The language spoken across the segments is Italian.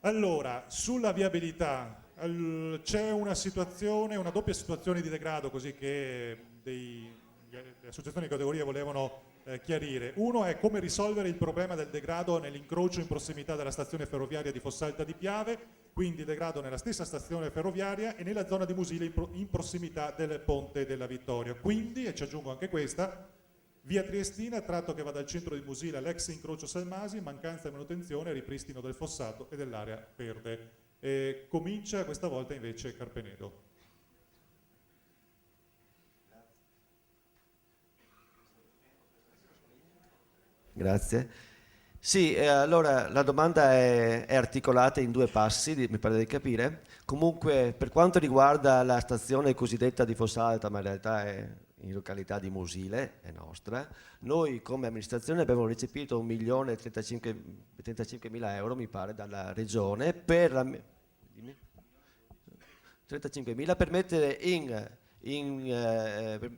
Allora, sulla viabilità c'è una situazione, una doppia situazione di degrado, così che le associazioni di categoria volevano chiarire. Uno è come risolvere il problema del degrado nell'incrocio in prossimità della stazione ferroviaria di Fossalta di Piave, quindi degrado nella stessa stazione ferroviaria e nella zona di Musile in prossimità del Ponte della Vittoria. Quindi, e ci aggiungo anche questa, via Triestina, tratto che va dal centro di Musile all'ex incrocio Salmasi, mancanza di manutenzione e ripristino del fossato e dell'area verde. Comincia questa volta invece Carpenedo. Grazie. Sì, allora la domanda è articolata in due passi, mi pare di capire. Comunque, per quanto riguarda la stazione cosiddetta di Fossalta, ma in realtà è in località di Musile, è nostra, noi come amministrazione abbiamo recepito 1.035.000 euro, mi pare, dalla regione per 35.000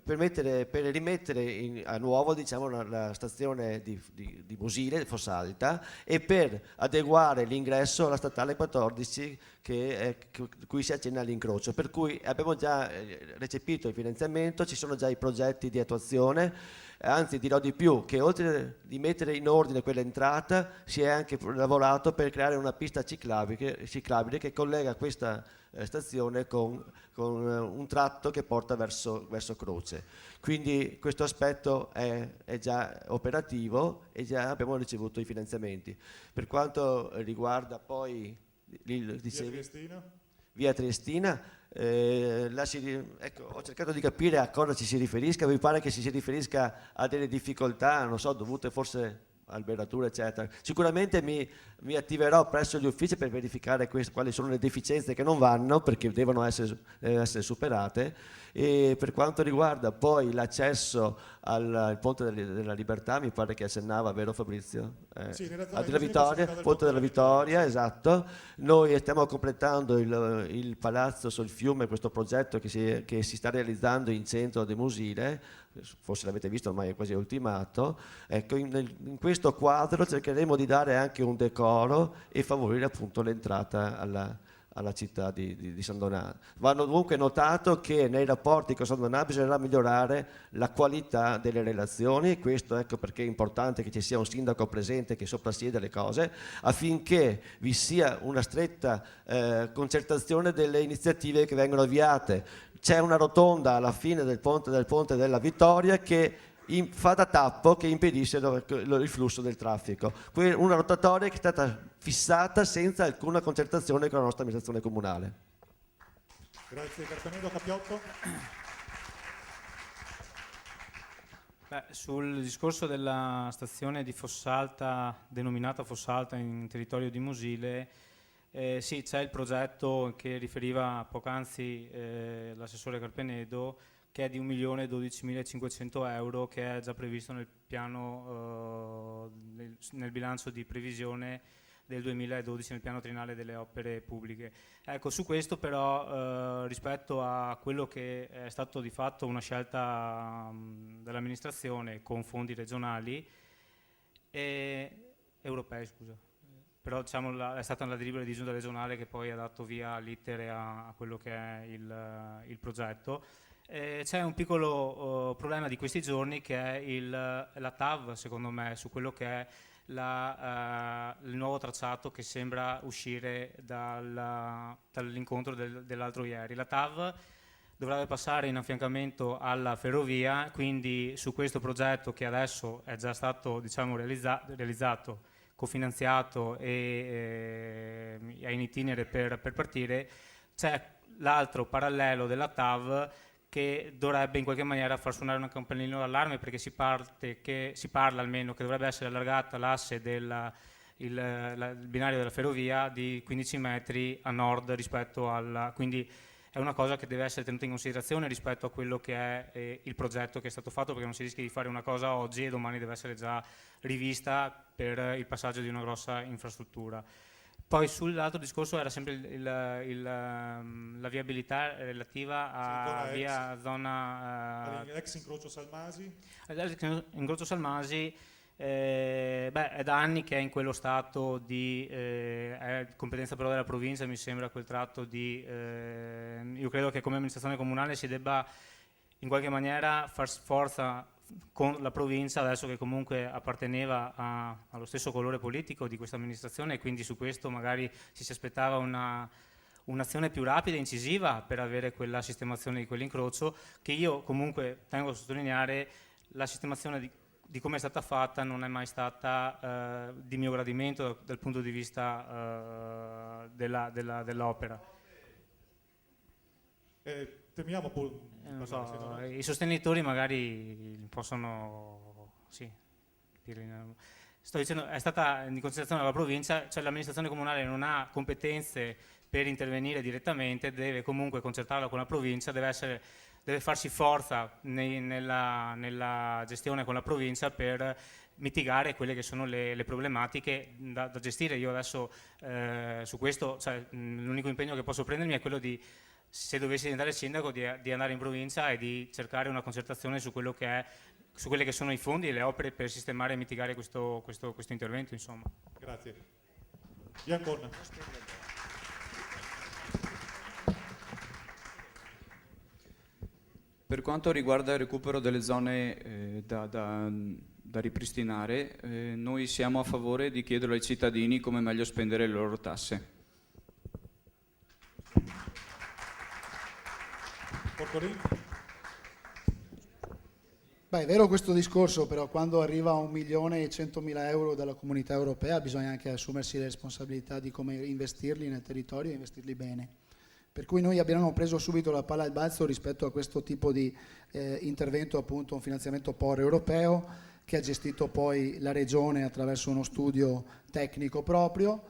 per mettere per rimettere a nuovo, diciamo, la stazione di Musile, Fossalta, e per adeguare l'ingresso alla statale 14 cui si accenna all'incrocio, per cui abbiamo già recepito il finanziamento, ci sono già i progetti di attuazione, anzi dirò di più, che oltre di mettere in ordine quell'entrata si è anche lavorato per creare una pista ciclabile che collega questa stazione con un tratto che porta verso Croce. Quindi questo aspetto è già operativo e già abbiamo ricevuto i finanziamenti. Per quanto riguarda poi Via Triestina, ecco, ho cercato di capire a cosa ci si riferisca, mi pare che si riferisca a delle difficoltà, non so, dovute forse alberatura eccetera. Sicuramente mi attiverò presso gli uffici per verificare quali sono le deficienze che non vanno, perché devono essere superate. E per quanto riguarda poi l'accesso al Ponte della Libertà, mi pare che accennava, vero Fabrizio? Sì, nella zona Della di Vittoria, del Ponte della Vittoria, sì. Esatto. Noi stiamo completando il palazzo sul fiume, questo progetto che si sta realizzando in centro di Musile, forse l'avete visto, ormai è quasi ultimato. Ecco, in questo quadro cercheremo di dare anche un decoro e favorire appunto l'entrata alla città di San Donato. Vanno dunque notato che nei rapporti con San Donato bisognerà migliorare la qualità delle relazioni, e questo ecco perché è importante che ci sia un sindaco presente che soprassiede le cose, affinché vi sia una stretta concertazione delle iniziative che vengono avviate. C'è una rotonda alla fine del ponte della Vittoria che fa da tappo, che impedisce il flusso del traffico. Una rotatoria che è stata fissata senza alcuna concertazione con la nostra amministrazione comunale. Grazie Carpenedo. Capiotto. Sul discorso della stazione di Fossalta, denominata Fossalta in territorio di Musile, sì, c'è il progetto che riferiva poc'anzi l'assessore Carpenedo, che è di 1.012.500 euro, che è già previsto nel piano, nel bilancio di previsione del 2012, nel piano triennale delle opere pubbliche. Ecco, su questo però rispetto a quello che è stato di fatto una scelta dell'amministrazione con fondi regionali e europei, scusa, però diciamo è stata la delibera di giunta regionale che poi ha dato via all'iter a quello che è il progetto. C'è un piccolo problema di questi giorni che è la TAV, secondo me, su quello che è il nuovo tracciato che sembra uscire dall'incontro dell'altro ieri. La TAV dovrebbe passare in affiancamento alla ferrovia, quindi su questo progetto che adesso è già stato, diciamo, realizzato, cofinanziato e è in itinere per partire, c'è l'altro parallelo della TAV che dovrebbe in qualche maniera far suonare una campanellina d'allarme, perché si parla almeno che dovrebbe essere allargata l'asse del binario della ferrovia di 15 metri a nord rispetto quindi è una cosa che deve essere tenuta in considerazione rispetto a quello che è il progetto che è stato fatto, perché non si rischia di fare una cosa oggi e domani deve essere già rivista per il passaggio di una grossa infrastruttura. Poi sull'altro discorso era sempre la viabilità relativa a zona ex incrocio Salmasi. Incrocio Salmasi, È da anni che è in quello stato di è competenza però della provincia, mi sembra quel tratto di io credo che come amministrazione comunale si debba in qualche maniera far forza con la provincia, adesso che comunque apparteneva allo stesso colore politico di questa amministrazione, e quindi su questo magari si aspettava un'azione più rapida e incisiva per avere quella sistemazione di quell'incrocio, che io comunque tengo a sottolineare. La sistemazione di come è stata fatta non è mai stata di mio gradimento dal punto di vista dell'opera. Temiamo Non so, i sostenitori magari possono sto dicendo, è stata in considerazione dalla provincia, cioè l'amministrazione comunale non ha competenze per intervenire direttamente, deve comunque concertarla con la provincia, deve farsi forza nella gestione con la provincia per mitigare quelle che sono le problematiche da gestire. Io adesso su questo, cioè, l'unico impegno che posso prendermi è quello di, se dovessi diventare sindaco, di andare in provincia e di cercare una concertazione su quello su quelli che sono i fondi e le opere per sistemare e mitigare questo intervento, insomma. Grazie. Biancon. Per quanto riguarda il recupero delle zone da ripristinare, noi siamo a favore di chiedere ai cittadini come meglio spendere le loro tasse. Portolini. Beh, è vero questo discorso, però quando arriva a 1.100.000 euro dalla comunità europea bisogna anche assumersi le responsabilità di come investirli nel territorio e investirli bene. Per cui noi abbiamo preso subito la palla al balzo rispetto a questo tipo di intervento, appunto un finanziamento POR europeo che ha gestito poi la Regione attraverso uno studio tecnico proprio.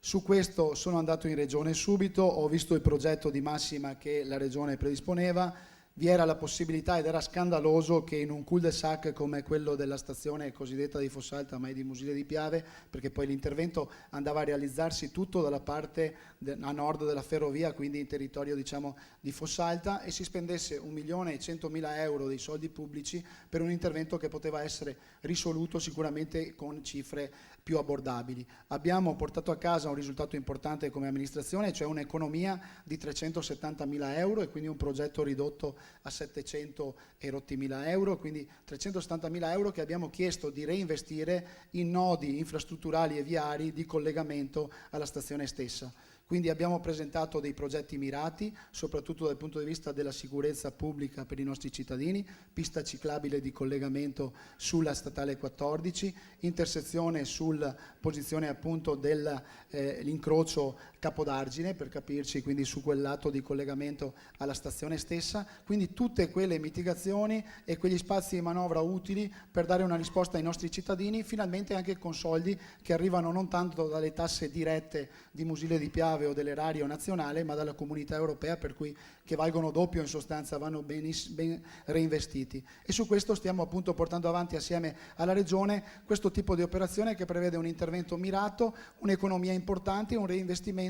Su questo sono andato in Regione subito, ho visto il progetto di massima che la Regione predisponeva. Vi era la possibilità, ed era scandaloso, che in un cul-de-sac come quello della stazione cosiddetta di Fossalta, ma è di Musile di Piave, perché poi l'intervento andava a realizzarsi tutto dalla parte a nord della ferrovia, quindi in territorio diciamo di Fossalta, e si spendesse 1.100.000 euro dei soldi pubblici per un intervento che poteva essere risoluto sicuramente con cifre più abbordabili. Abbiamo portato a casa un risultato importante come amministrazione, cioè un'economia di 370.000 euro e quindi un progetto ridotto a 700.000 euro, quindi 370.000 euro che abbiamo chiesto di reinvestire in nodi infrastrutturali e viari di collegamento alla stazione stessa. Quindi abbiamo presentato dei progetti mirati, soprattutto dal punto di vista della sicurezza pubblica per i nostri cittadini, pista ciclabile di collegamento sulla statale 14, intersezione sulla posizione appunto dell'incrocio Capodargine, per capirci, quindi su quel lato di collegamento alla stazione stessa, quindi tutte quelle mitigazioni e quegli spazi di manovra utili per dare una risposta ai nostri cittadini, finalmente anche con soldi che arrivano non tanto dalle tasse dirette di Musile di Piave o dell'erario nazionale, ma dalla comunità europea, per cui che valgono doppio, in sostanza vanno ben reinvestiti. E su questo stiamo appunto portando avanti assieme alla Regione questo tipo di operazione che prevede un intervento mirato, un'economia importante, un reinvestimento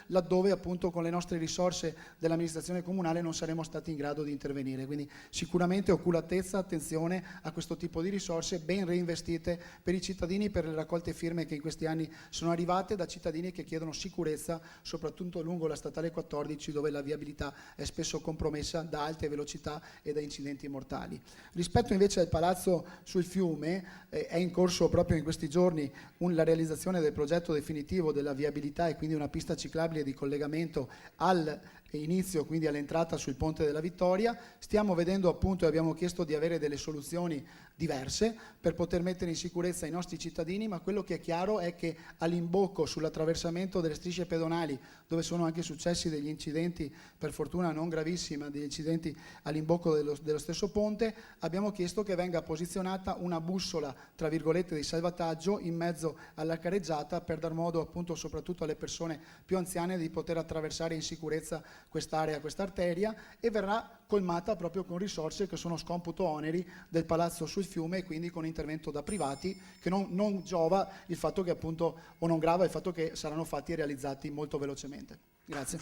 laddove appunto con le nostre risorse dell'amministrazione comunale non saremo stati in grado di intervenire. Quindi sicuramente oculatezza, attenzione a questo tipo di risorse ben reinvestite per i cittadini, per le raccolte firme che in questi anni sono arrivate da cittadini che chiedono sicurezza, soprattutto lungo la statale 14, dove la viabilità è spesso compromessa da alte velocità e da incidenti mortali. Rispetto invece al palazzo sul fiume, è in corso proprio in questi giorni la realizzazione del progetto definitivo della viabilità e quindi una pista ciclabile di collegamento all'inizio, quindi all'entrata sul Ponte della Vittoria. Stiamo vedendo appunto e abbiamo chiesto di avere delle soluzioni diverse per poter mettere in sicurezza i nostri cittadini, ma quello che è chiaro è che all'imbocco sull'attraversamento delle strisce pedonali, dove sono anche successi degli incidenti, per fortuna non gravissimi, ma degli incidenti all'imbocco dello stesso ponte, abbiamo chiesto che venga posizionata una bussola, tra virgolette, di salvataggio in mezzo alla careggiata per dar modo appunto soprattutto alle persone più anziane di poter attraversare in sicurezza quest'area, questa arteria, e verrà colmata proprio con risorse che sono scomputo oneri del palazzo sul fiume, e quindi con intervento da privati, che non giova il fatto che appunto, o non grava il fatto che saranno fatti e realizzati molto velocemente. Grazie.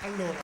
Allora,